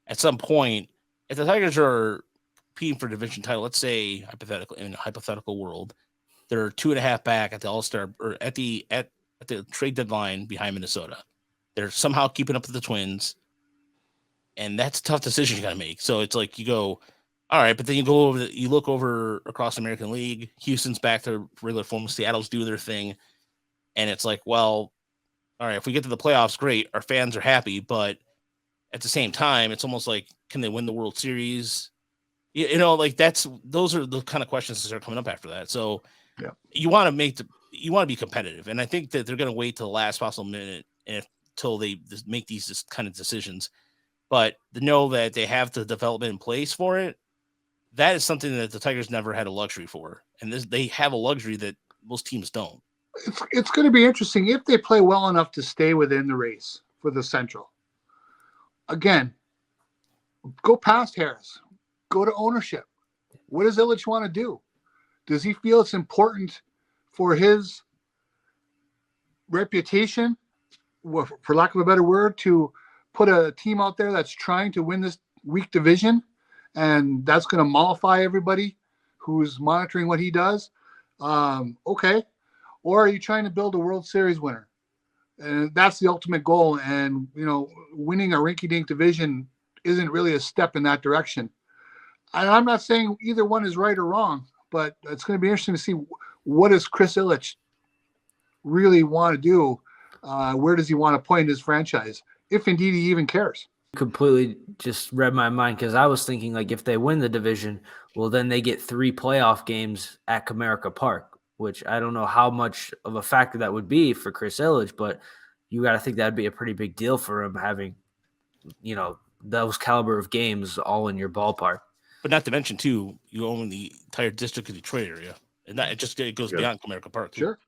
at some point, if the Tigers are competing for division title, let's say hypothetical in a hypothetical world, they're 2.5 back at the All Star or at the trade deadline behind Minnesota. They're somehow keeping up with the Twins, and that's a tough decision you got to make. So it's like you go, all right, but then you look over across the American League. Houston's back to regular form. Seattle's doing their thing, and it's like, well, all right, if we get to the playoffs, great. Our fans are happy, but at the same time, it's almost like, can they win the World Series? Like those are the kind of questions that are coming up after that. So yeah, you want to be competitive, and I think that they're going to wait till the last possible minute until they make these kind of decisions. But to know that they have the development in place for it, that is something that the Tigers never had a luxury for, and they have a luxury that most teams don't. it's going to be interesting if they play well enough to stay within the race for the Central. Again, go past Harris, go to ownership. What does Ilitch want to do? Does he feel it's important for his reputation, for lack of a better word, to put a team out there that's trying to win this weak division, and that's going to mollify everybody who's monitoring what he does? Okay. Or are you trying to build a World Series winner? And that's the ultimate goal. And, winning a rinky-dink division isn't really a step in that direction. And I'm not saying either one is right or wrong, but it's going to be interesting to see what does Chris Ilitch really want to do. Where does he want to point his franchise, if indeed he even cares? Completely just read my mind, because I was thinking, like, if they win the division, well, then they get 3 playoff games at Comerica Park, which I don't know how much of a factor that would be for Chris Ilitch, but you got to think that'd be a pretty big deal for him, having, those caliber of games all in your ballpark. But not to mention, too, you own the entire district of Detroit area, and that it goes beyond Comerica Park. Too. Sure.